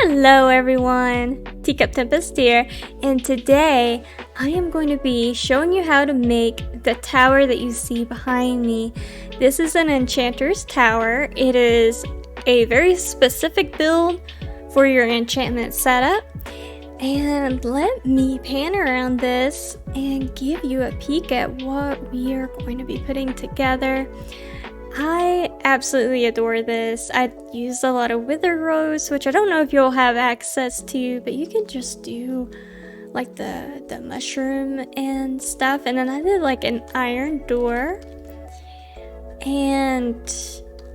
Hello everyone, Teacup Tempest here, and today I am going to be showing you how to make the tower that you see behind me. This is an Enchanter's tower. It is a very specific build for your enchantment setup, and let me pan around this and give you a peek at what we are going to be putting together. I absolutely adore this. I used a lot of wither rose, which I don't know if you'll have access to, but you can just do like the mushroom and stuff. And then I did like an iron door and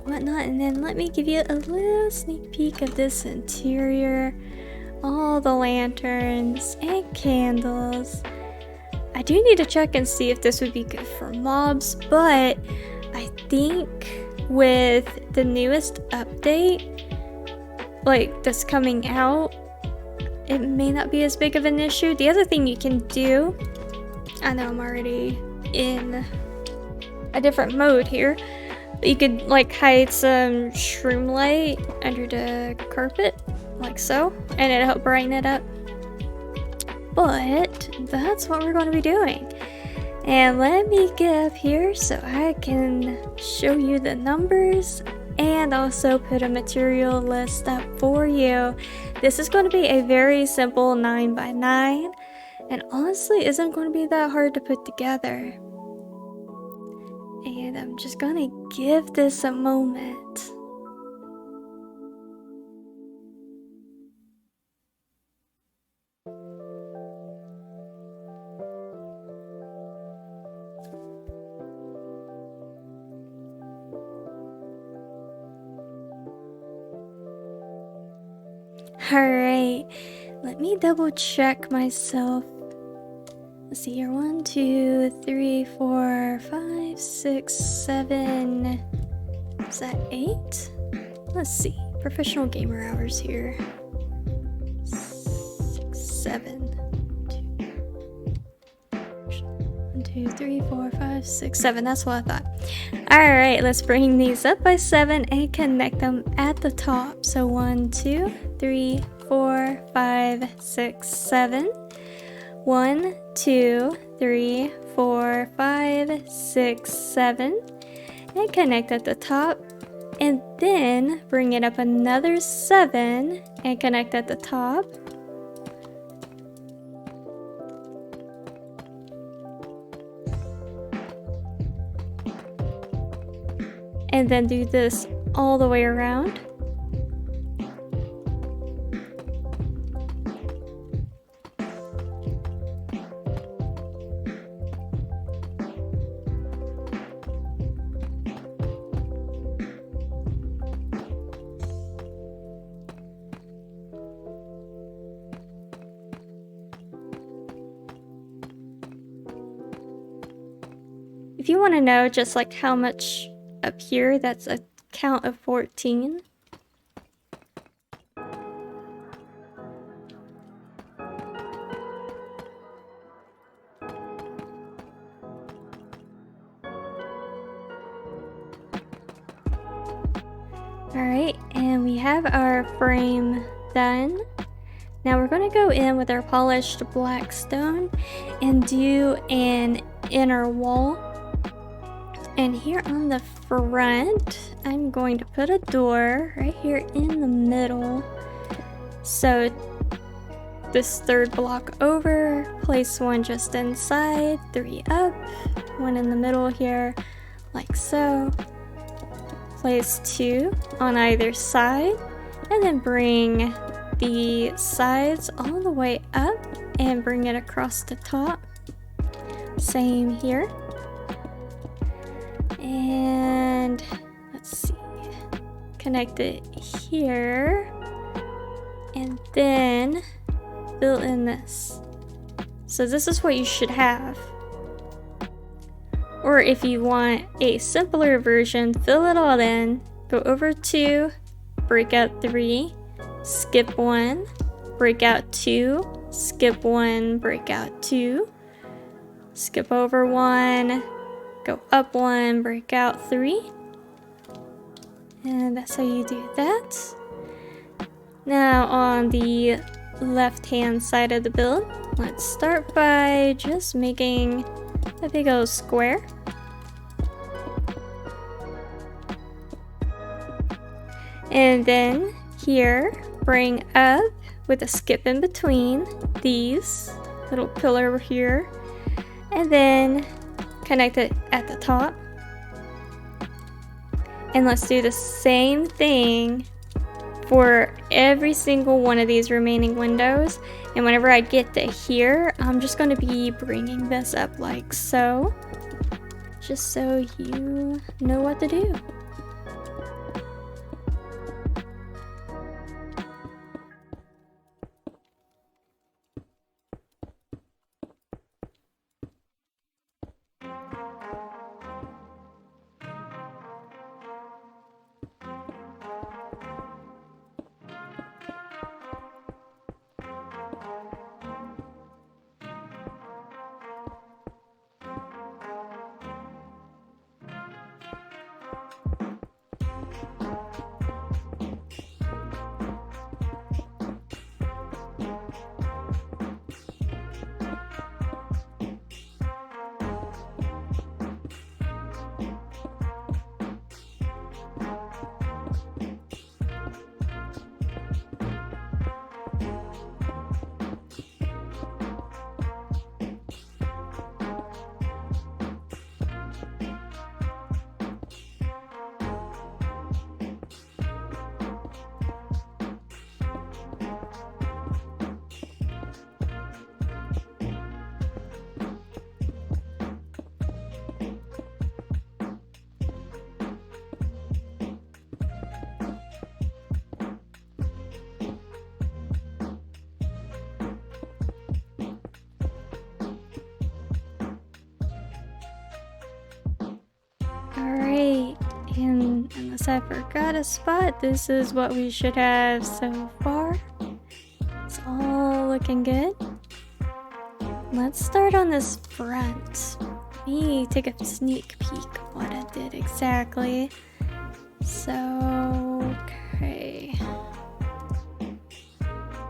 whatnot. And then let me give you a little sneak peek of this interior. All the lanterns and candles. I do need to check and see if this would be good for mobs, but I think with the newest update, like that's coming out, it may not be as big of an issue. The other thing you can do, I know I'm already in a different mode here, but you could like hide some shroom light under the carpet, like so, and it'll help brighten it up. But that's what we're going to be doing. And let me get up here so I can show you the numbers and also put a material list up for you. This is going to be a very simple 9x9 and honestly isn't going to be that hard to put together. And I'm just going to give this a moment. Alright, let me double check myself. Let's see here, 1, 2, 3, 4, 5, 6, 7. Is that 8? Let's see, professional gamer hours here. 6, 7. 1, 2, 3, 4, 5, 6, 7. That's what I thought. Alright, let's bring these up by 7 and connect them at the top. So 1, 2, 3, 4, 5, 6, 7. 1, 2, 3, 4, 5, 6, 7. And connect at the top. And then bring it up another 7 and connect at the top. And then do this all the way around. If you want to know just like how much up here, that's a count of 14. Alright, and we have our frame done. Now we're going to go in with our polished black stone and do an inner wall. And here on the front, I'm going to put a door right here in the middle. So this third block over, place one just inside, 3 up, 1 in the middle here, like so. Place 2 on either side, and then bring the sides all the way up and bring it across the top. Same here. And let's see, connect it here and then fill in this. So this is what you should have. Or if you want a simpler version, fill it all in, go over 2, break out 3, skip 1, break out 2, skip 1, break out 2, skip over 1, go up 1, break out 3, and that's how you do that. Now on the left hand side of the build, let's start by just making a big old square. And then here, bring up with a skip in between these little pillar here, and then connect it at the top. And let's do the same thing for every single one of these remaining windows. And whenever I get to here, I'm just going to be bringing this up like so, just so you know what to do. Alright, and unless I forgot a spot, this is what we should have so far. It's all looking good. Let's start on this front. Let me take a sneak peek of what I did exactly. So, okay.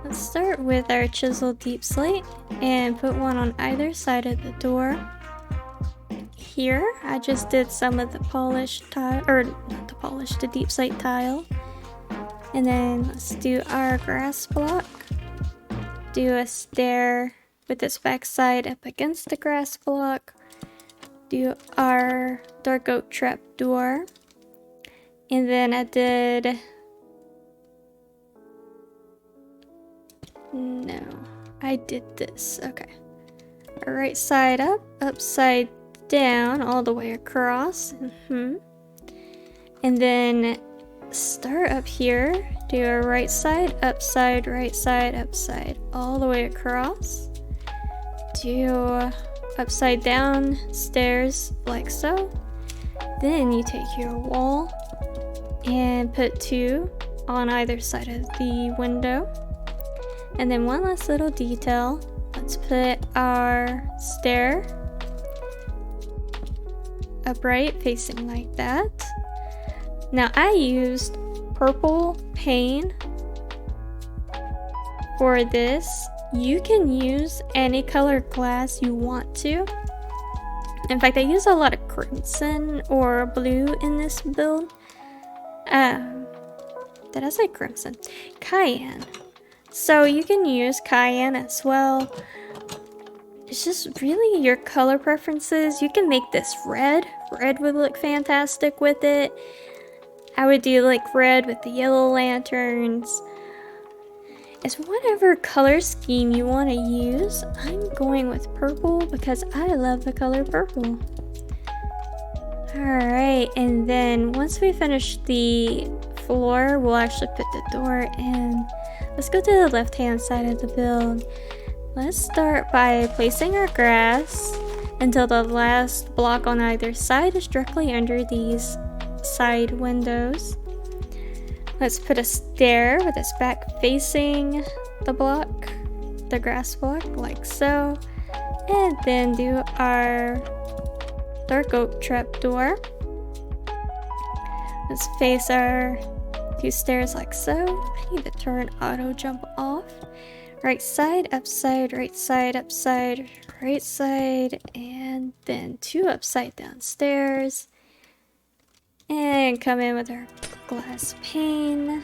Let's start with our Chiseled Deepslate and put one on either side of the door. Here, I just did some of the polished tile, or not the polished, the deepslate tile. And then let's do our grass block. Do a stair with this back side up against the grass block. Do our dark oak trapdoor. And then I did... No, I did this, okay. Our right side up, upside down all the way across. And then start up here, do a right side, upside, right side, upside, all the way across. Do upside down stairs like so. Then you take your wall and put 2 on either side of the window. And then one last little detail. Let's put our stair upright, facing like that. Now I used purple paint for this. You can use any color glass you want to. In fact, I use a lot of crimson or blue in this build. Did I say crimson? Cayenne. So you can use cayenne as well. It's just really your color preferences. You can make this red. Red would look fantastic with it. I would do like red with the yellow lanterns. It's whatever color scheme you want to use. I'm going with purple because I love the color purple. Alright, and then once we finish the floor, we'll actually put the door in. Let's go to the left hand side of the build. Let's start by placing our grass until the last block on either side is directly under these side windows. Let's put a stair with its back facing the block, the grass block, like so. And then do our dark oak trapdoor. Let's face our 2 stairs like so. I need to turn auto jump off. Right side, upside, right side, upside, right side, and then 2 upside down stairs. And come in with our glass pane.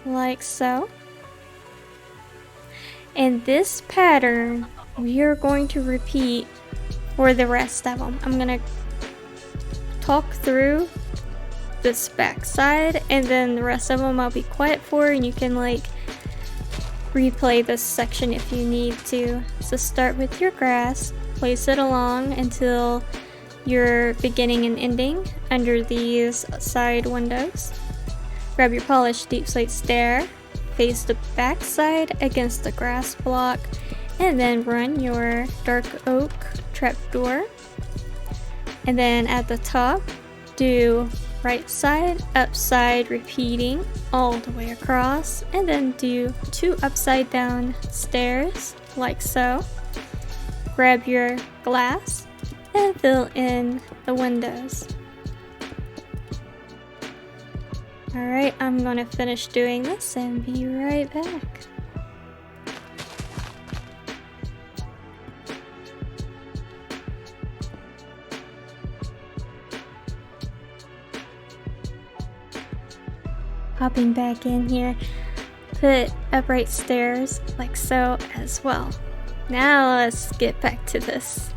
Like so. And this pattern we are going to repeat for the rest of them. I'm gonna talk through this back side, and then the rest of them I'll be quiet for, and you can like replay this section if you need to. So start with your grass, place it along until your beginning and ending under these side windows. Grab your polished deep slate stair, face the back side against the grass block, and then run your dark oak trapdoor. And then at the top, do right side, upside, repeating all the way across, and then do 2 upside down stairs like so. Grab your glass and fill in the windows. Alright, I'm gonna finish doing this and be right back. Hopping back in here, put upright stairs like so as well. Now let's get back to this.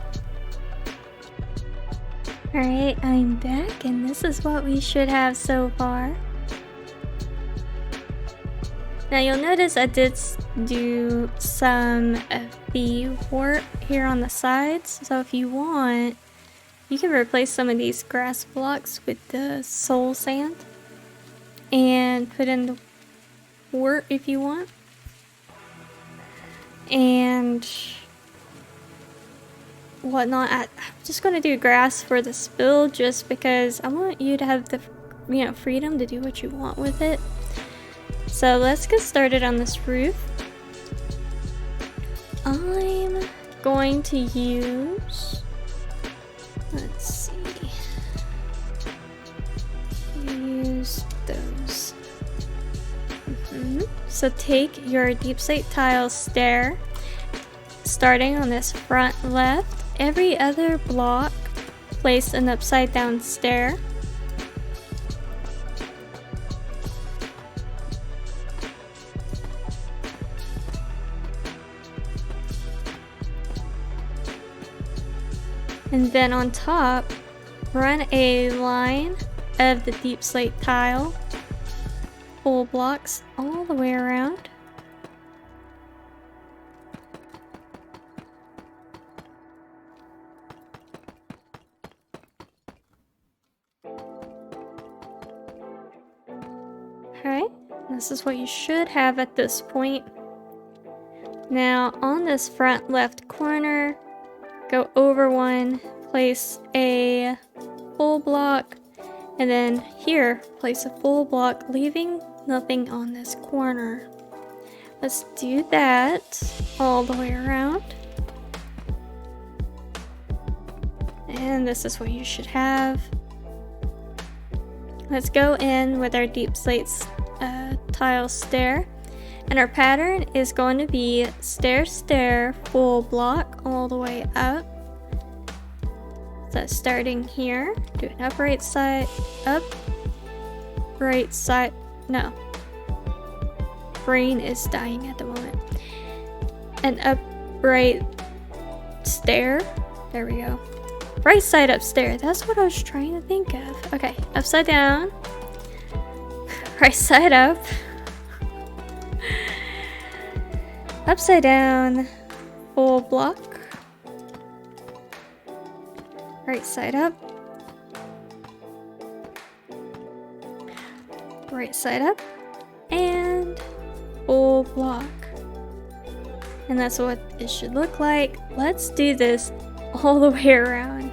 Alright, I'm back, and this is what we should have so far. Now you'll notice I did do some of the warp here on the sides, so if you want, you can replace some of these grass blocks with the soul sand and put in the wart if you want. And whatnot. I'm just going to do grass for this build just because I want you to have the freedom to do what you want with it. So let's get started on this roof. I'm going to use, let's see, use those. So take your deep slate tile stair, starting on this front left. Every other block, place an upside down stair. And then on top, run a line of the deep slate tile, full blocks all the way around. Alright, this is what you should have at this point. Now on this front left corner, go over one, place a full block, and then here, place a full block, leaving nothing on this corner. Let's do that all the way around. And this is what you should have. Let's go in with our deep slate tile stair. And our pattern is going to be stair, stair, full block all the way up. So starting here, do an upright side, no. Brain is dying at the moment. An upright stair, there we go. Right side up stair, that's what I was trying to think of. Okay, upside down, right side up. Upside down, full block, right side up, right side up, and full block. And that's what it should look like. Let's do this all the way around.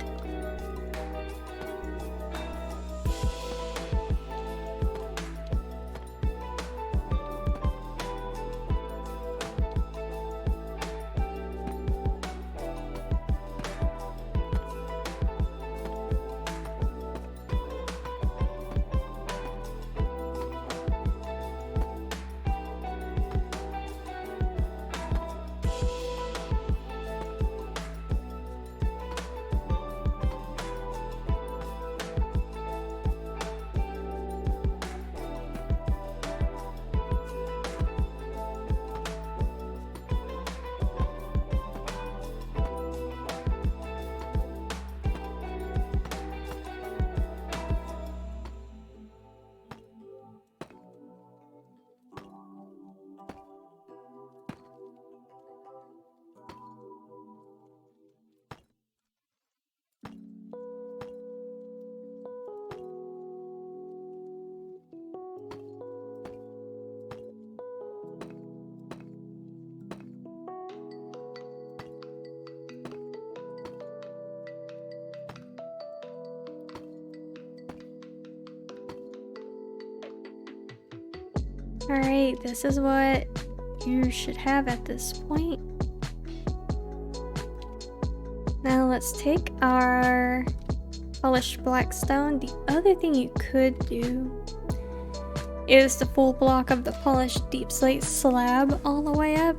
Alright, this is what you should have at this point. Now let's take our polished black stone. The other thing you could do is the full block of the polished deepslate slab all the way up.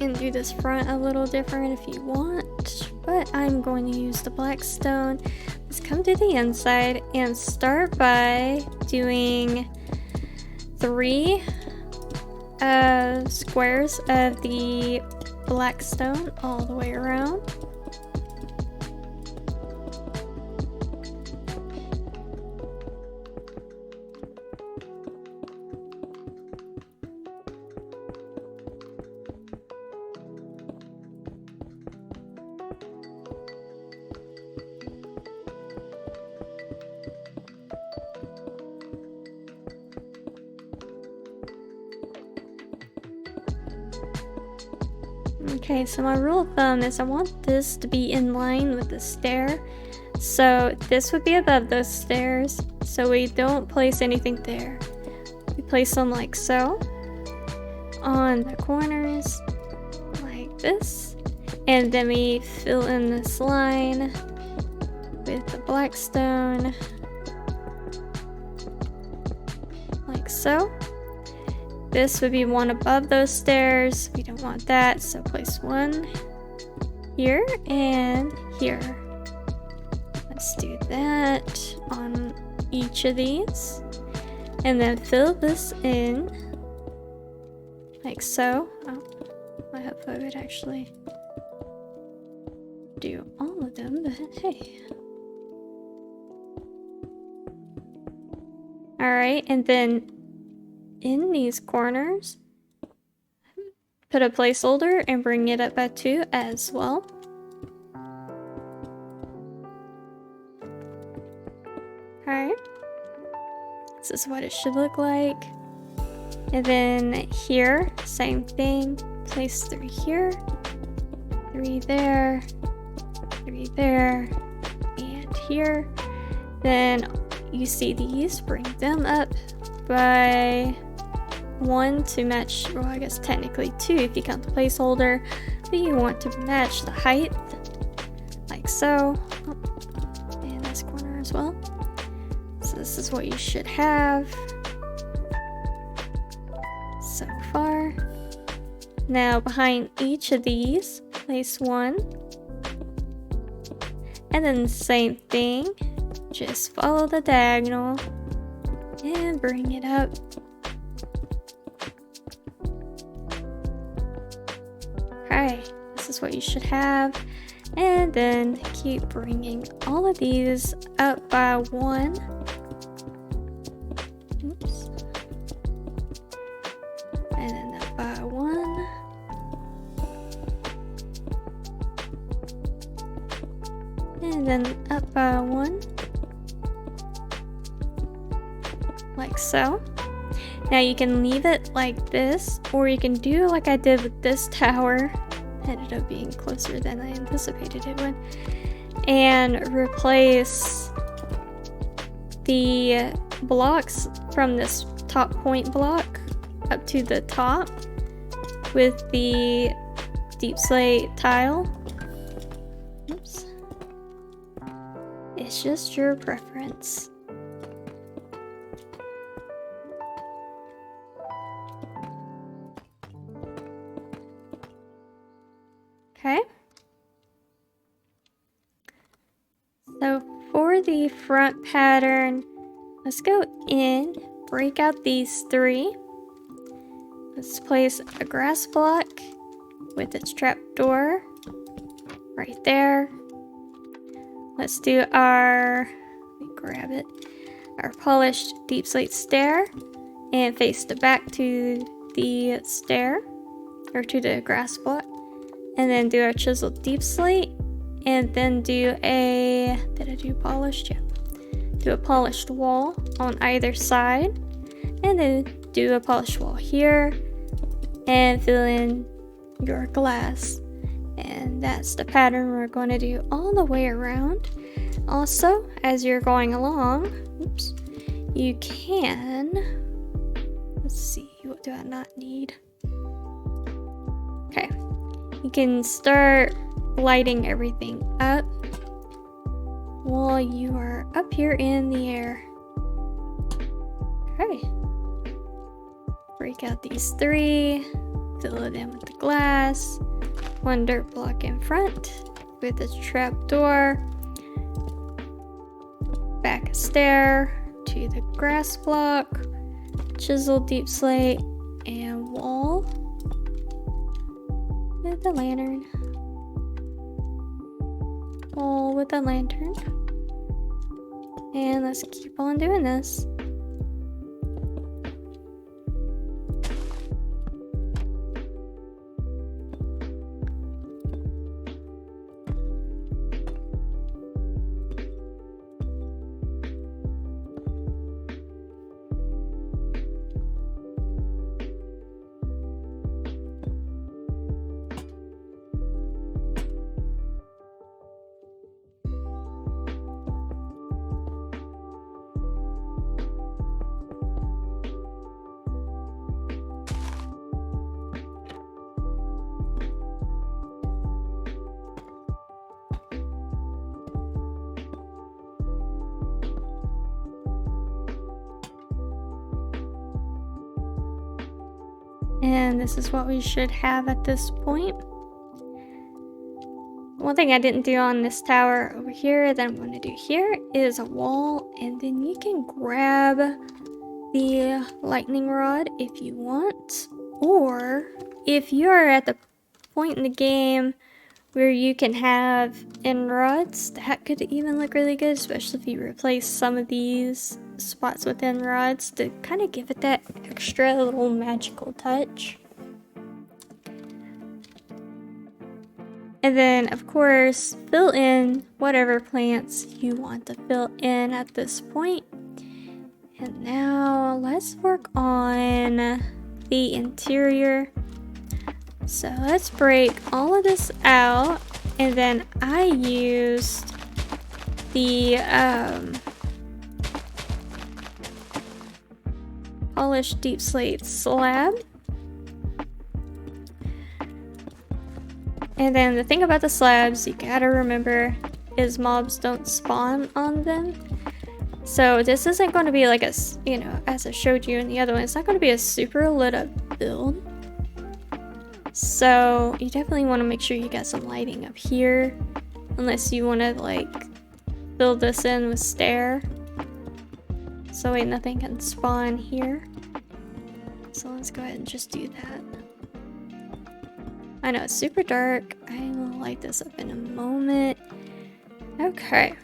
And do this front a little different if you want, but I'm going to use the black stone. Let's come to the inside and start by doing 3 squares of the black stone all the way around. Okay, so my rule of thumb is I want this to be in line with the stair. So this would be above those stairs, so we don't place anything there. We place them like so, on the corners, like this. And then we fill in this line with the black stone, like so. This would be one above those stairs. We don't want that, so place one here and here. Let's do that on each of these. And then fill this in like so. Oh, I hope I would actually do all of them, but hey. Alright, and then in these corners, put a placeholder and bring it up by 2 as well. Alright, this is what it should look like. And then here, same thing, place 3 here, 3 there, 3 there, and here. Then you see these, bring them up by 1 to match, well, I guess technically 2 if you count the placeholder, but you want to match the height, like so. Oh, and this corner as well. So this is what you should have so far. Now behind each of these, place 1. And then the same thing, just follow the diagonal and bring it up. Alright, this is what you should have. And then keep bringing all of these up by 1. Oops. And then up by 1. And then up by 1. Like so. Now you can leave it like this, or you can do like I did with this tower. Ended up being closer than I anticipated it would. And replace the blocks from this top point block up to the top with the deepslate tile. Oops. It's just your preference. Okay. So for the front pattern, let's go in, break out these 3. Let's place a grass block with its trapdoor right there. Let's do our, let me grab it, our polished deepslate stair and face the back to the stair, or to the grass block. And then do our chiseled deepslate, and then do a, did I do polished? Yeah. Do a polished wall on either side, and then do a polished wall here, and fill in your glass. And that's the pattern we're going to do all the way around. Also, as you're going along, oops, you can Let's see, what do I not need? Okay, you can start lighting everything up while you are up here in the air. Okay. Break out these 3, fill it in with the glass, 1 dirt block in front with a trapdoor, back a stair to the grass block, chiseled deepslate, and wall with the lantern. Wall with the lantern. And let's keep on doing this. And this is what we should have at this point. One thing I didn't do on this tower over here that I'm going to do here is a wall, and then you can grab the lightning rod if you want, or if you're at the point in the game where you can have end rods, that could even look really good, especially if you replace some of these spots with end rods to kind of give it that extra little magical touch. And then, of course, fill in whatever plants you want to fill in at this point. And now let's work on the interior. So let's break all of this out, and then I used the polished deep slate slab. And then the thing about the slabs you gotta remember is mobs don't spawn on them. So this isn't going to be like a, you know, as I showed you in the other one, it's not going to be a super lit up build. So you definitely want to make sure you got some lighting up here, unless you want to like build this in with stair. So wait, nothing can spawn here. So let's go ahead and just do that. I know it's super dark. I will light this up in a moment. Okay.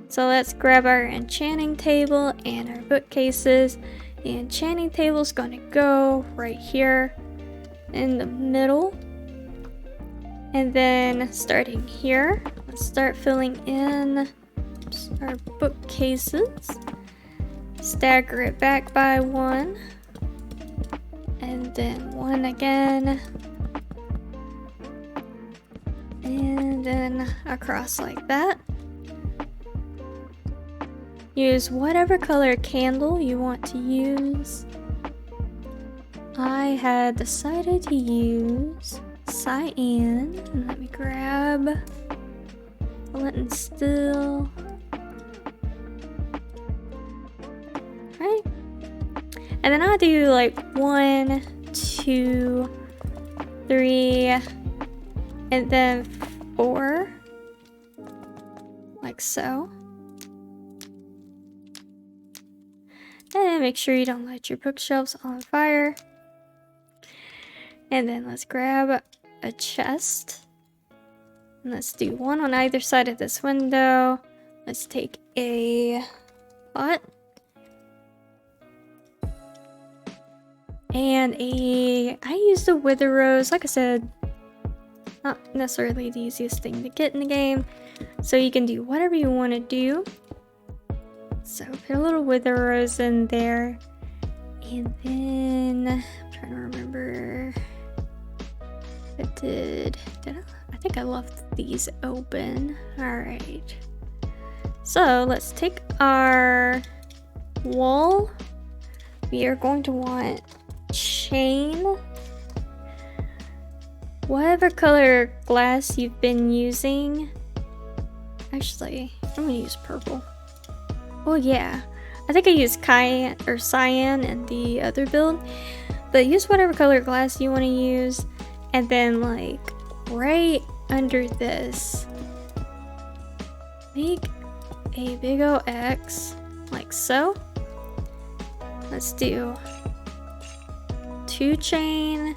So let's grab our enchanting table and our bookcases. The enchanting table is going to go right here in the middle. And then starting here, let's start filling in our bookcases. Stagger it back by 1. And then 1 again. And then across like that. Use whatever color candle you want to use. I had decided to use cyan. And let me grab flint and steel. Right. And then I'll do like 1, 2, 3, and then 4. Like so. And make sure you don't light your bookshelves on fire. And then let's grab a chest. And let's do 1 on either side of this window. Let's take a pot. And I used a wither rose. Like I said, not necessarily the easiest thing to get in the game. So you can do whatever you want to do. So put a little wither rose in there. And then I'm trying to remember if I did I think I left these open. Alright. So let's take our wall. we are going to want chain. Whatever color glass you've been using. Actually, I'm gonna use purple. Oh yeah, I think I used cyan in the other build. But use whatever color glass you want to use, and then like right under this, make a big ol' X like so. Let's do 2 chain,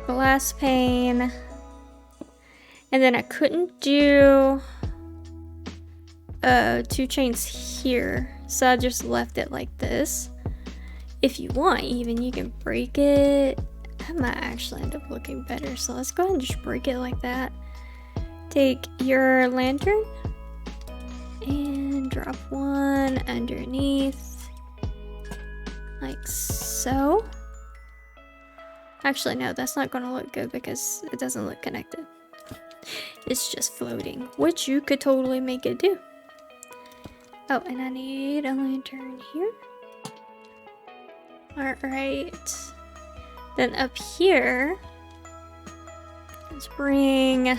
glass pane, and then I couldn't do 2 chains here, so I just left it like this. If you want, even you can break it. That might actually end up looking better, so let's go ahead and just break it like that. Take your lantern and drop one underneath like so. Actually no, that's not gonna look good because it doesn't look connected. It's just floating, which you could totally make it do. Oh, and I need a lantern here. Alright. Then up here, let's bring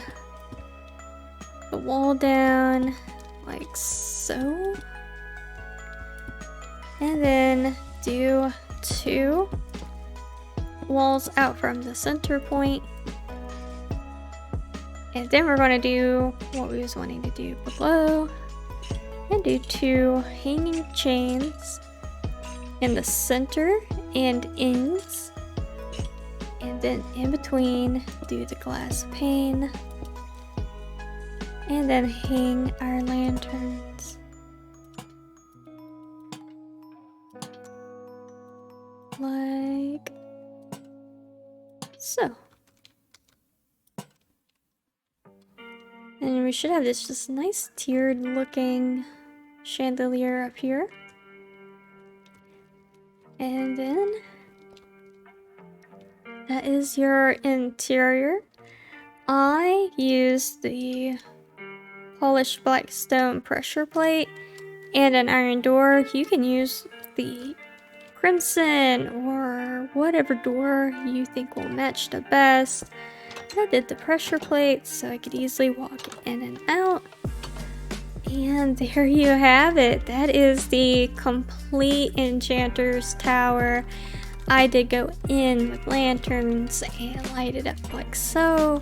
the wall down like so. And then do 2 walls out from the center point. And then we're going to do what we was wanting to do below. And do 2 hanging chains in the center and ends. And then in between, do the glass pane. And then hang our lanterns. Like so. And we should have this just nice tiered looking chandelier up here. And then that is your interior. I used the polished black stone pressure plate and an iron door. You can use the crimson or whatever door you think will match the best. I did the pressure plate so I could easily walk in and out. And there you have it. That is the complete Enchanter's Tower. I did go in with lanterns and light it up like so.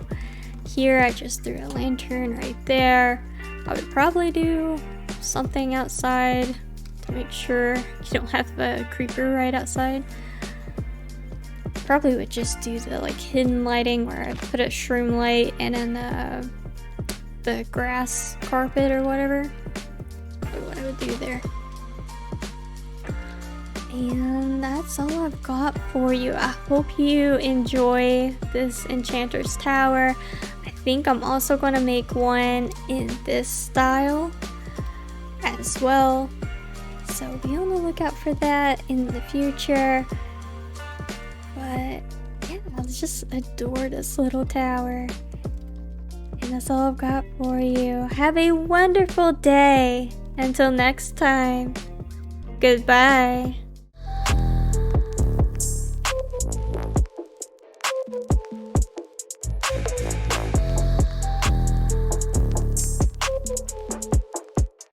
Here I just threw a lantern right there. I would probably do something outside to make sure you don't have a creeper right outside. Probably would just do the like hidden lighting where I put a shroom light and then the grass carpet or whatever. Probably what I would do there. And that's all I've got for you. I hope you enjoy this Enchanter's Tower. I think I'm also going to make one in this style as well. So be on the lookout for that in the future. But yeah, I just adore this little tower. And that's all I've got for you. Have a wonderful day. Until next time. Goodbye.